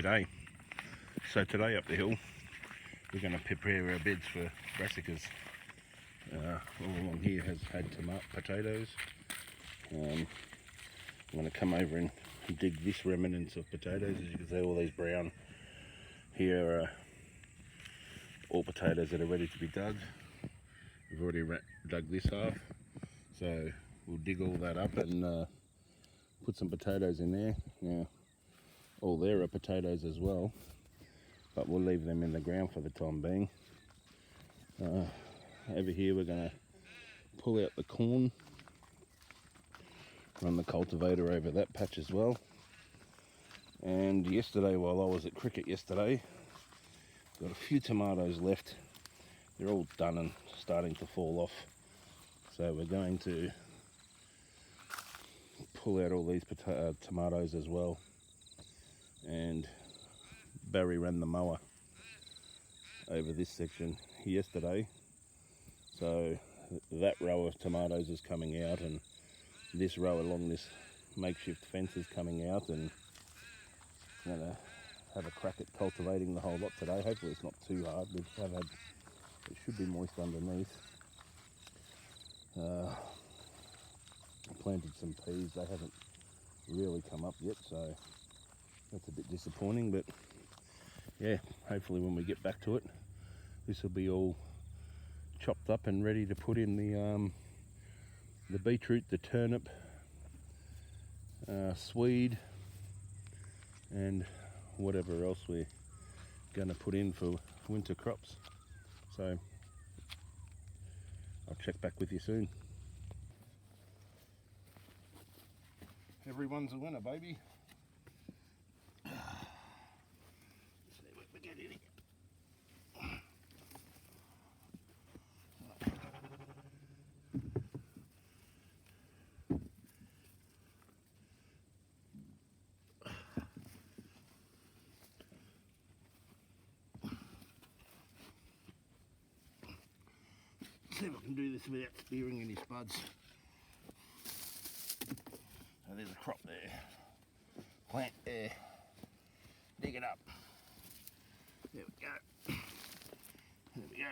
today. So today up the hill we're going to prepare our beds for brassicas. All along here has had potatoes. I'm going to come over and dig this remnants of potatoes. As you can see, all these brown here are all potatoes that are ready to be dug. We've already dug this half, so we'll dig all that up and put some potatoes in there. Now, all there are potatoes as well, but we'll leave them in the ground for the time being. Over here we're going to pull out the corn, run the cultivator over that patch as well. And yesterday, while I was at cricket yesterday, got a few tomatoes left. They're all done and starting to fall off, so we're going to pull out all these tomatoes as well. And Barry ran the mower over this section yesterday, so that row of tomatoes is coming out, and this row along this makeshift fence is coming out, and I'm going to have a crack at cultivating the whole lot today. Hopefully it's not too hard. It should be moist underneath. I planted some peas. They haven't really come up yet, so that's a bit disappointing, but yeah, hopefully when we get back to it, this will be all chopped up and ready to put in the beetroot, the turnip, Swede, and whatever else we're going to put in for winter crops. So I'll check back with you soon. Everyone's a winner, baby. Let's see what we get in here. See if I can do this without spearing any spuds. So there's a crop there, plant there, dig it up. There we go. There we go.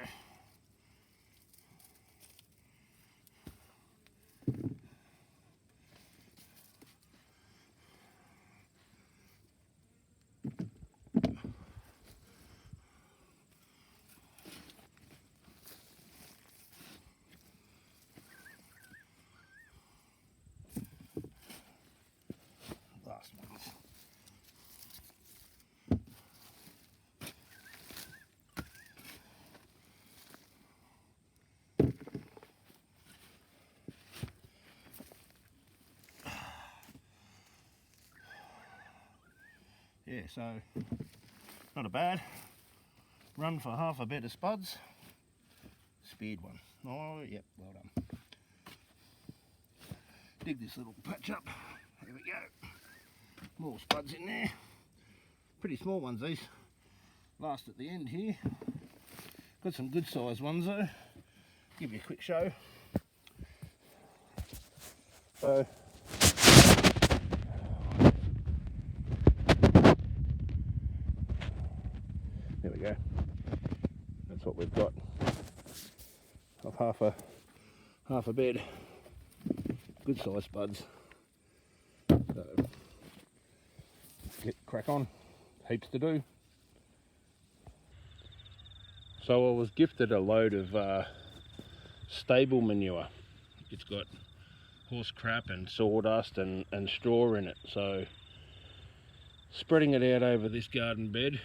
Last ones. Yeah, so not a bad run for half a bed of spuds. Speared one. Oh, yep, well done. Dig this little patch up. There we go. More spuds in there. Pretty small ones these. Last at the end here. Got some good sized ones though. Give you a quick show. So there we go. That's what we've got. Of half a bed. Good sized spuds. So let's get crack on. Heaps to do. So I was gifted a load of stable manure. It's got horse crap and sawdust and straw in it. So spreading it out over this garden bed.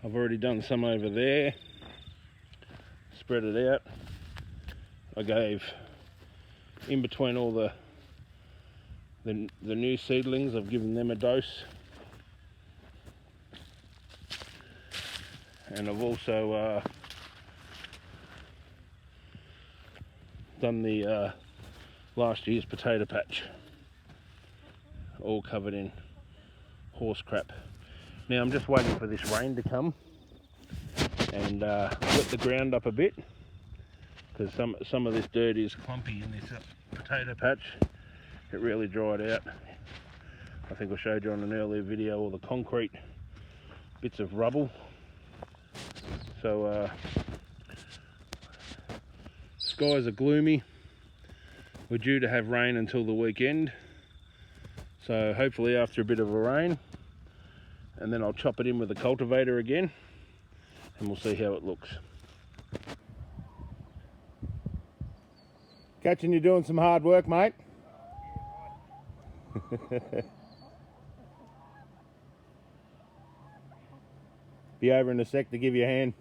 I've already done some over there. Spread it out. I gave in between all the new seedlings, I've given them a dose. And I've also done the last year's potato patch, all covered in horse crap. Now I'm just waiting for this rain to come and wet the ground up a bit, because some of this dirt is clumpy in this potato patch. It really dried out I think I showed you on an earlier video all the concrete bits of rubble. So skies are gloomy. We're due to have rain until the weekend, so hopefully after a bit of a rain, and then I'll chop it in with the cultivator again and we'll see how it looks. Catching you doing some hard work, mate. Be over in a sec to give you a hand.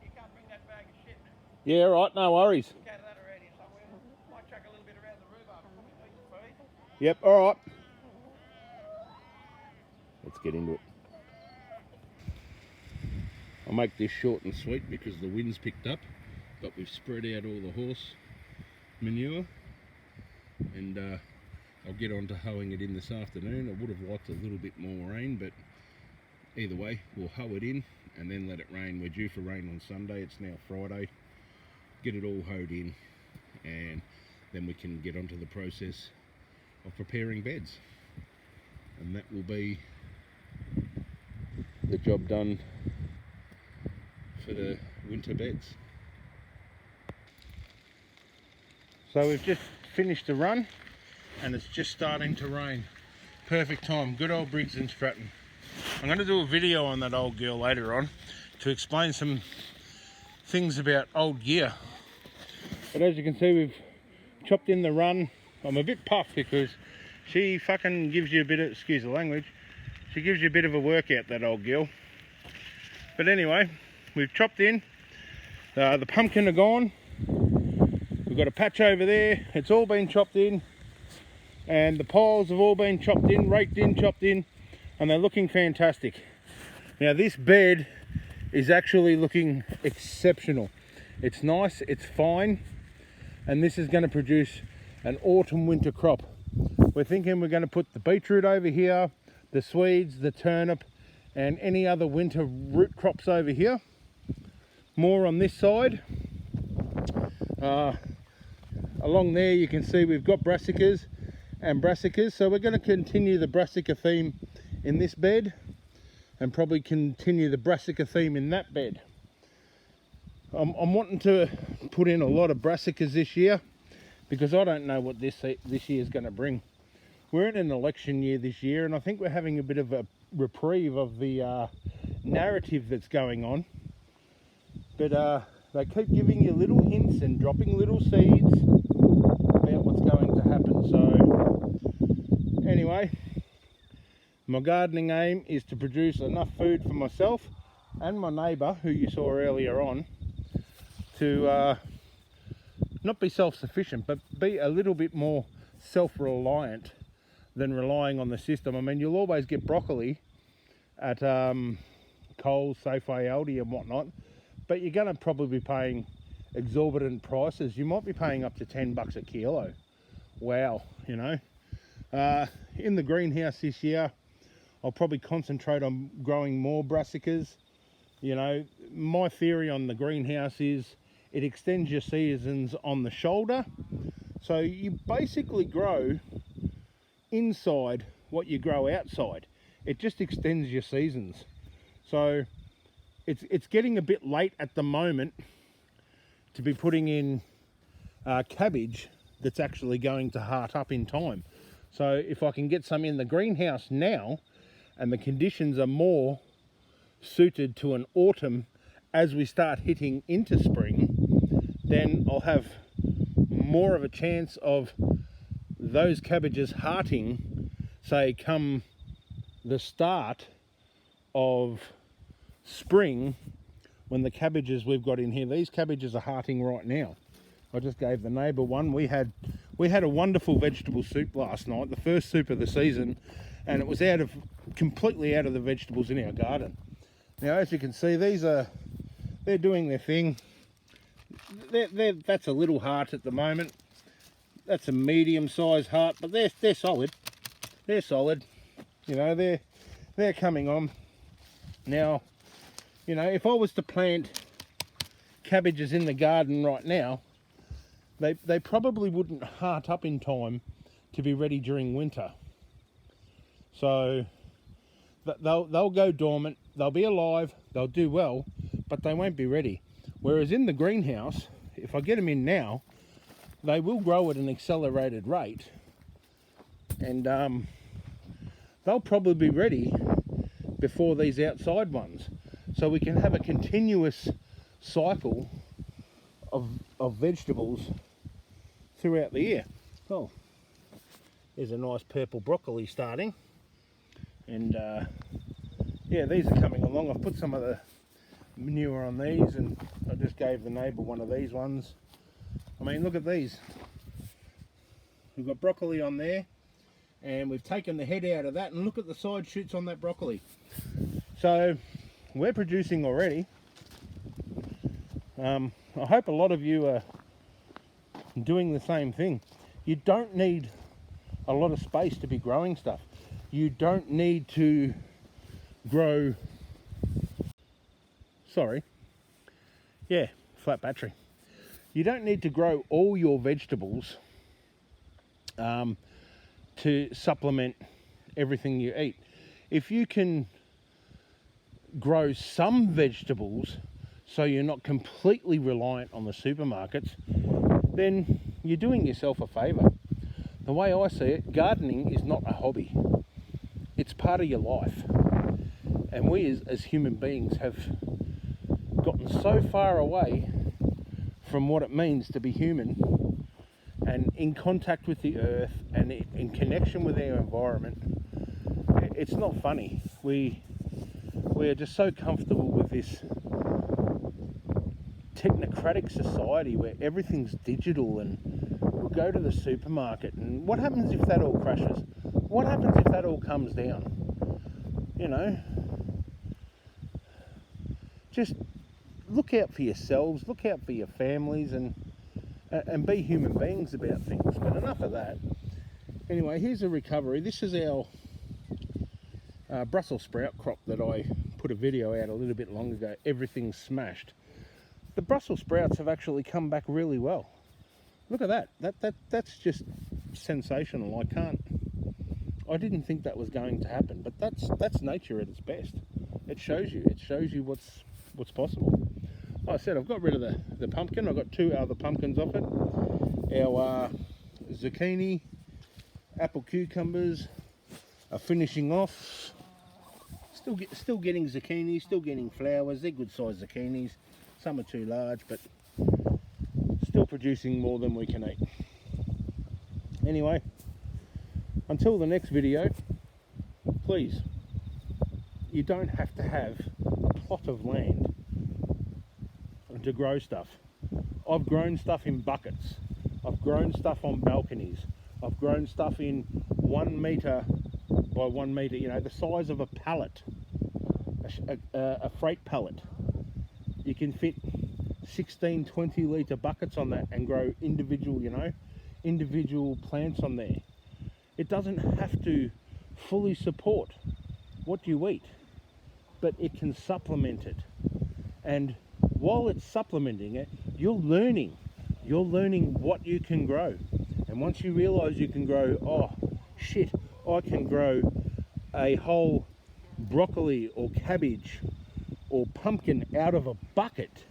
You can't bring that bag of shit. Yeah, right, no worries. Got that already somewhere. Might chuck a little bit around the rhubarb for me, feed. Yep, alright. Let's get into it. I'll make this short and sweet because the wind's picked up, but we've spread out all the horse manure, and I'll get on to hoeing it in this afternoon. I would have liked a little bit more rain, but either way, we'll hoe it in and then let it rain. We're due for rain on Sunday. It's now Friday. Get it all hoed in, and then we can get onto the process of preparing beds, and that will be the job done for the winter beds. So we've just finished the run and it's just starting to rain. Perfect time. Good old Briggs and Stratton. I'm going to do a video on that old girl later on to explain some things about old gear. But as you can see, we've chopped in the run. I'm a bit puffed because she fucking gives you a bit of, excuse the language, she gives you a bit of a workout, that old girl. But anyway, we've chopped in. The pumpkin are gone. We've got a patch over there. It's all been chopped in. And the piles have all been chopped in, raked in, chopped in. And they're looking fantastic. Now this bed is actually looking exceptional. It's nice, it's fine. And this is going to produce an autumn winter crop. We're thinking we're going to put the beetroot over here, the Swedes, the turnip, and any other winter root crops over here. More on this side. Along there you can see we've got brassicas and brassicas, so we're going to continue the brassica theme in this bed and probably continue the brassica theme in that bed. I'm wanting to put in a lot of brassicas this year because I don't know what this year is going to bring. We're in an election year this year, and I think we're having a bit of a reprieve of the narrative that's going on. But they keep giving you little hints and dropping little seeds about what's going to happen. So anyway, my gardening aim is to produce enough food for myself and my neighbour, who you saw earlier on, to not be self-sufficient, but be a little bit more self-reliant than relying on the system. I mean, you'll always get broccoli at Coles, Safeway, Aldi and whatnot, but you're going to probably be paying exorbitant prices. You might be paying up to $10 a kilo. Wow, you know. In the greenhouse this year, I'll probably concentrate on growing more brassicas. You know, my theory on the greenhouse is it extends your seasons on the shoulder. So you basically grow inside what you grow outside. It just extends your seasons. So it's getting a bit late at the moment to be putting in cabbage that's actually going to heart up in time. So if I can get some in the greenhouse now and the conditions are more suited to an autumn as we start hitting into spring, then I'll have more of a chance of those cabbages hearting, say, come the start of spring, when the cabbages we've got in here, these cabbages are hearting right now. I just gave the neighbour one. We had a wonderful vegetable soup last night, the first soup of the season, and it was completely out of the vegetables in our garden. Now, as you can see, they're doing their thing. That's a little heart at the moment. That's a medium-sized heart, but they're solid. They're solid. You know, they're coming on. Now, you know, if I was to plant cabbages in the garden right now, they probably wouldn't heart up in time to be ready during winter. So they'll go dormant, they'll be alive, they'll do well, but they won't be ready. Whereas in the greenhouse, if I get them in now, they will grow at an accelerated rate, and they'll probably be ready before these outside ones. So we can have a continuous cycle of vegetables throughout the year. Oh, there's a nice purple broccoli starting, and yeah, these are coming along. I've put some of the manure on these, and I just gave the neighbour one of these ones. I mean, look at these. We've got broccoli on there, and we've taken the head out of that, and look at the side shoots on that broccoli. So we're producing already. I hope a lot of you are doing the same thing. You don't need a lot of space to be growing stuff. You don't need to grow, flat battery. You don't need to grow all your vegetables to supplement everything you eat. If you can grow some vegetables so you're not completely reliant on the supermarkets, then you're doing yourself a favour. The way I see it, gardening is not a hobby. It's part of your life. And we as human beings have gotten so far away from what it means to be human and in contact with the earth and in connection with our environment. It's not funny. We're just so comfortable with this technocratic society where everything's digital, and we'll go to the supermarket, and what happens if that all crashes? What happens if that all comes down? You know, just look out for yourselves, look out for your families, and be human beings about things. But enough of that. Anyway, here's a recovery. This is our Brussels sprout crop that I put a video out a little bit long ago. Everything's smashed. The Brussels sprouts have actually come back really well. Look at that. That's just sensational. I didn't think that was going to happen, but that's nature at its best. It shows you what's possible. Like I said, I've got rid of the pumpkin. I've got two other pumpkins off it. Our zucchini, apple cucumbers are finishing off. Still getting zucchini, still getting flowers. They're good sized zucchinis. Some are too large, but still producing more than we can eat. Anyway, until the next video, please, you don't have to have a plot of land to grow stuff. I've grown stuff in buckets. I've grown stuff on balconies. I've grown stuff in 1 metre by 1 metre, you know, the size of a pallet, a freight pallet. You can fit 16, 20 litre buckets on that and grow individual plants on there. It doesn't have to fully support what you eat, but it can supplement it. And while it's supplementing it, you're learning what you can grow. And once you realise you can grow, oh shit, I can grow a whole broccoli or cabbage or pumpkin out of a bucket.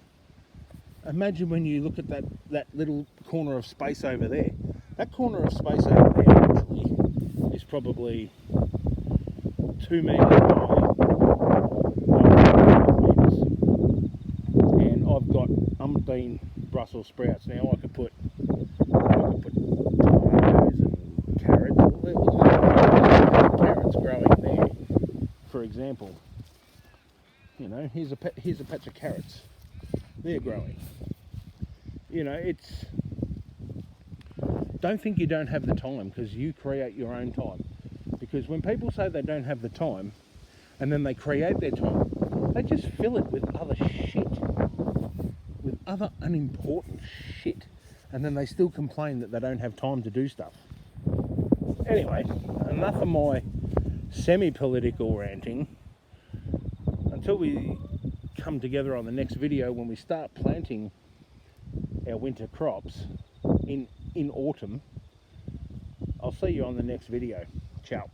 Imagine when you look at that little corner of space over there. That corner of space over there actually is probably 2 metres by 1 metres. And I've got umpteen Brussels sprouts. Now I could put tomatoes and carrots. Carrots growing there, for example. You know, here's a patch of carrots. They're growing. You know, don't think you don't have the time, because you create your own time. Because when people say they don't have the time and then they create their time, they just fill it with other shit, with other unimportant shit, and then they still complain that they don't have time to do stuff. Anyway, enough of my semi-political ranting. Until we come together on the next video when we start planting our winter crops, in autumn. I'll see you on the next video. Ciao.